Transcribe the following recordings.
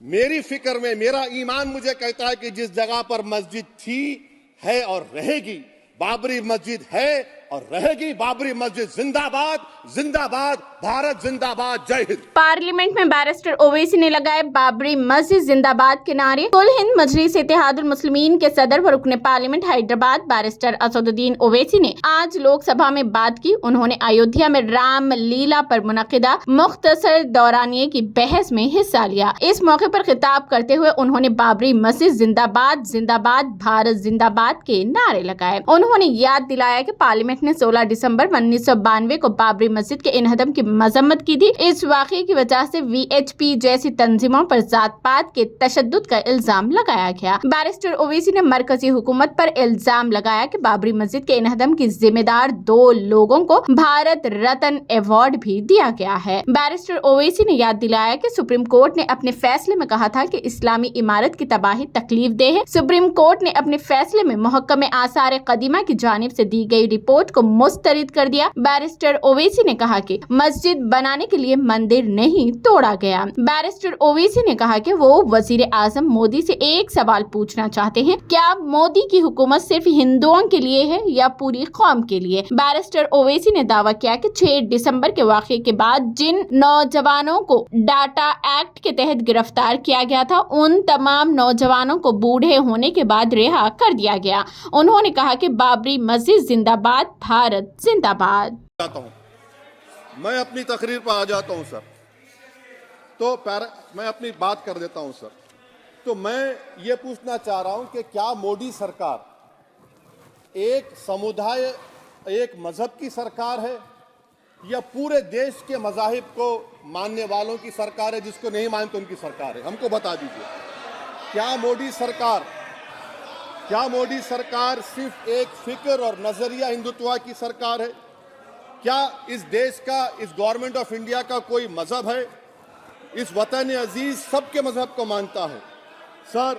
मेरी फिक्र में मेरा ईमान मुझे कहता है कि जिस जगह पर मस्जिद थी, है और रहेगी, बाबरी मस्जिद है और रहेगी। बाबरी मस्जिद जिंदाबाद, जिंदाबाद, भारत जिंदाबाद, जय हिंद। पार्लियामेंट में बैरिस्टर ओवैसी ने लगाए बाबरी मस्जिद जिंदाबाद के नारे। कुल हिंद मजलिस इत्तेहादुल मुस्लिमीन के सदर व रुकने पार्लियामेंट हैदराबाद बैरिस्टर असदुद्दीन ओवैसी ने आज लोकसभा में बात की। उन्होंने अयोध्या में राम लीला पर मुनक़िदा मुख्तसर दौरानिये की बहस में हिस्सा लिया। इस मौके पर खिताब करते हुए उन्होंने बाबरी मस्जिद जिंदाबाद, जिंदाबाद, भारत जिंदाबाद के नारे लगाए। उन्होंने याद दिलाया कि पार्लियामेंट ने 16 दिसंबर 1992 को बाबरी मस्जिद के इन्हदम की मजम्मत की थी। इस वाक़ये की वजह से VHP जैसी तंजीमों पर जात-पात के तशद्दुद का इल्जाम लगाया गया। बैरिस्टर ओवैसी ने मरकजी हुकूमत पर इल्जाम लगाया कि बाबरी मस्जिद के इन्हदम की जिम्मेदार 2 लोगों को भारत रत्न अवार्ड भी दिया गया है। बैरिस्टर ओवैसी ने याद दिलाया कि सुप्रीम कोर्ट ने अपने फैसले में कहा था कि इस्लामी इमारत की तबाही तकलीफदेह है। सुप्रीम कोर्ट ने अपने फैसले में मुहक्कमे आसार कदीमा की जानिब से दी गई रिपोर्ट को मुस्तरिद कर दिया। बैरिस्टर ओवैसी ने कहा कि मस्जिद बनाने के लिए मंदिर नहीं तोड़ा गया। बैरिस्टर ओवैसी ने कहा कि वो वजीर आजम मोदी से एक सवाल पूछना चाहते हैं, क्या मोदी की हुकूमत सिर्फ हिंदुओं के लिए है या पूरी कौम के लिए? बैरिस्टर ओवैसी ने दावा किया कि 6 दिसंबर के वाक़ये के बाद जिन नौजवानों को डाटा एक्ट के तहत गिरफ्तार किया गया था, उन तमाम नौजवानों को बूढ़े होने के बाद रिहा कर दिया गया। उन्होंने कहा कि बाबरी मस्जिद जिंदाबाद, भारत जिंदाबाद। मैं अपनी तकरीर पर आ जाता हूं सर, तो मैं अपनी बात कर देता हूं सर। तो मैं ये पूछना चाह रहा हूं कि क्या मोदी सरकार एक समुदाय, एक मजहब की सरकार है या पूरे देश के मजाहिब को मानने वालों की सरकार है? जिसको नहीं मानते उनकी सरकार है, हमको बता दीजिए। क्या मोदी सरकार सिर्फ एक फिक्र और नजरिया हिंदुत्व की सरकार है? क्या इस देश का, इस गवर्नमेंट ऑफ इंडिया का कोई मजहब है? इस वतन अजीज सबके मजहब को मानता है। सर,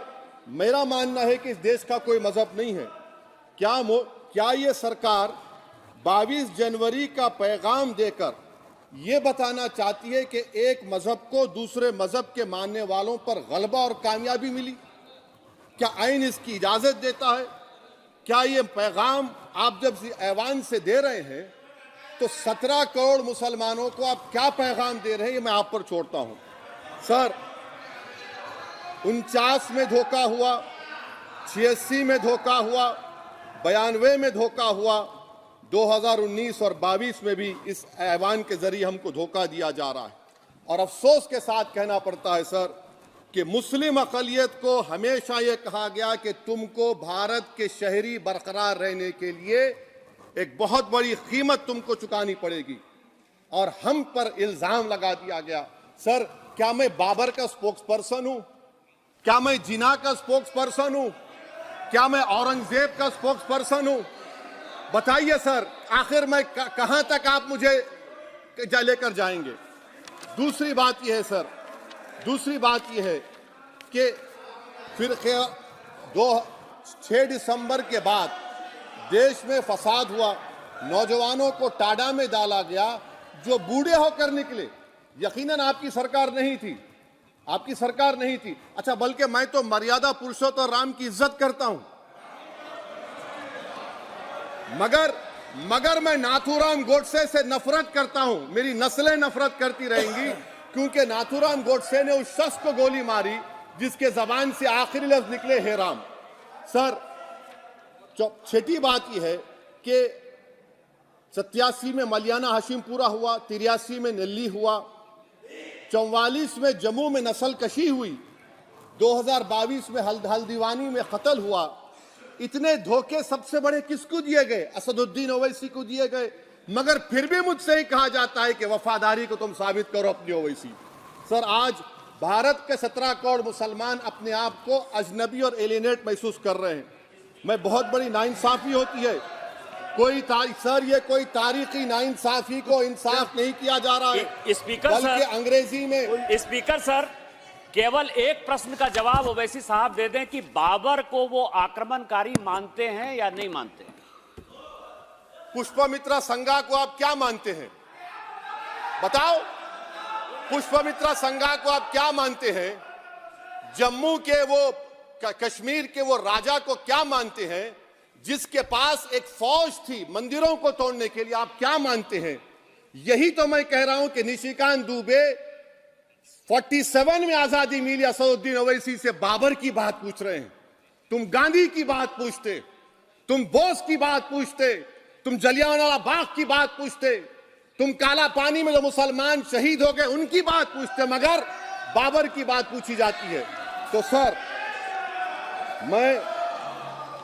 मेरा मानना है कि इस देश का कोई मजहब नहीं है। क्या ये सरकार 22 जनवरी का पैगाम देकर ये बताना चाहती है कि एक मजहब को दूसरे मजहब के मानने वालों पर गलबा और कामयाबी मिली? क्या आइन इसकी इजाजत देता है? क्या ये पैगाम आप जब ऐवान से दे रहे हैं तो 17 करोड़ मुसलमानों को आप क्या पैगाम दे रहे हैं, ये मैं आप पर छोड़ता हूं। सर, 49 में धोखा हुआ, 86 में धोखा हुआ, 92 में धोखा हुआ, 2019 और 22 में भी इस ऐवान के जरिए हमको धोखा दिया जा रहा है। और अफसोस के साथ कहना पड़ता है सर कि मुस्लिम अक़लियत को हमेशा ये कहा गया कि तुमको भारत के शहरी बरकरार रहने के लिए एक बहुत बड़ी कीमत तुमको चुकानी पड़ेगी, और हम पर इल्जाम लगा दिया गया। सर, क्या मैं बाबर का स्पोक्स पर्सन हूं? क्या मैं जिना का स्पोक्स पर्सन हूं? क्या मैं औरंगजेब का स्पोक्स पर्सन हूं? बताइए सर, आखिर मैं कहां तक आप मुझे लेकर जाएंगे? दूसरी बात यह है सर, दूसरी बात यह है कि फिर 6 दिसंबर के बाद देश में फसाद हुआ, नौजवानों को टाडा में डाला गया जो बूढ़े होकर निकले। यकीनन आपकी सरकार नहीं थी, आपकी सरकार नहीं थी। अच्छा, बल्कि मैं तो मर्यादा पुरुषोत्तम राम की इज्जत करता हूं, मगर मैं नाथूराम गोडसे से नफरत करता हूं। मेरी नस्लें नफरत करती रहेंगी, क्योंकि नाथूराम गोडसे ने उस शख्स को गोली मारी जिसके जबान से आखिरी लफ्ज निकले, हे राम। सर, छठी बात यह है कि 87 में मलियाना हाशिमपुरा हुआ, 83 में नेल्ली हुआ, 44 में जम्मू में नस्ल कशी हुई, 2022 में हल्दीवानी में कत्ल हुआ। इतने धोखे सबसे बड़े किसको दिए गए? असदुद्दीन ओवैसी को दिए गए। मगर फिर भी मुझसे ही कहा जाता है कि वफादारी को तुम साबित करो अपनी ओवैसी। सर, आज भारत के 17 करोड़ मुसलमान अपने आप को अजनबी और एलिनेट महसूस कर रहे हैं। मैं बहुत बड़ी नाइंसाफी होती है। सर, ये कोई तारीखी नाइंसाफी को इंसाफ नहीं किया जा रहा है। स्पीकर बल्कि सर, अंग्रेजी में स्पीकर सर, केवल एक प्रश्न का जवाब ओवैसी साहब दे दें कि बाबर को वो आक्रमणकारी मानते हैं या नहीं मानते? पुष्पमित्रा संघा को आप क्या मानते हैं? बताओ, पुष्पमित्रा संघा को आप क्या मानते हैं? जम्मू के वो कश्मीर के वो राजा को क्या मानते हैं जिसके पास एक फौज थी मंदिरों को तोड़ने के लिए? आप क्या मानते हैं? यही तो मैं कह रहा हूं कि निशिकांत दुबे 47 में आजादी मिली असदुद्दीन ओवैसी से बाबर की बात पूछ रहे हैं। तुम गांधी की बात पूछते, तुम बोस की बात पूछते, तुम जलियांवाला बाग की बात पूछते, तुम काला पानी में जो मुसलमान शहीद हो गए उनकी बात पूछते, मगर बाबर की बात पूछी जाती है। तो सर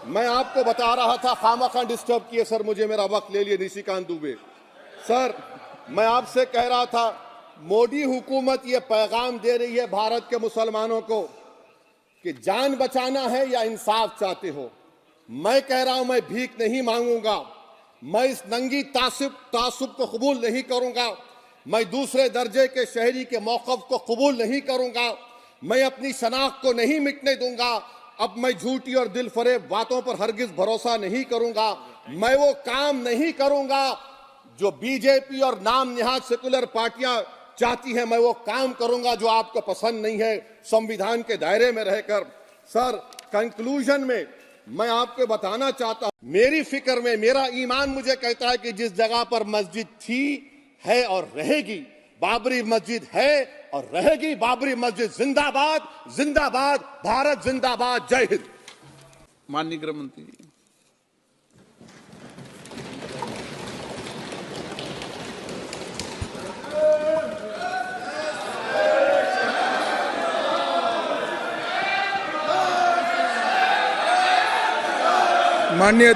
मैं आपको बता रहा था, खामखा डिस्टर्ब किए सर, मुझे मेरा वक्त ले लिए निशिकांत दुबे। सर मैं आपसे कह रहा था, मोदी हुकूमत ये पैगाम दे रही है भारत के मुसलमानों को कि जान बचाना है या इंसाफ चाहते हो। मैं कह रहा हूं मैं भीख नहीं मांगूंगा, मैं इस नंगी तासुब को कबूल नहीं करूंगा, मैं दूसरे दर्जे के शहरी के मौक़िफ़ को कबूल नहीं करूंगा, मैं अपनी शनाख्त को नहीं मिटने दूंगा। अब मैं झूठी और दिल फरेब बातों पर हरगिज भरोसा नहीं करूंगा। मैं वो काम नहीं करूंगा जो बीजेपी और नाम निहाद सेकुलर पार्टियां चाहती हैं। मैं वो काम करूंगा जो आपको पसंद नहीं है, संविधान के दायरे में रहकर। सर कंक्लूजन में मैं आपको बताना चाहता हूं, मेरी फिक्र में मेरा ईमान मुझे कहता है कि जिस जगह पर मस्जिद थी, है और रहेगी, बाबरी मस्जिद है और रहेगी। बाबरी मस्जिद जिंदाबाद, जिंदाबाद, भारत जिंदाबाद, जय हिंद। माननीय गृह मंत्री जी। माननीय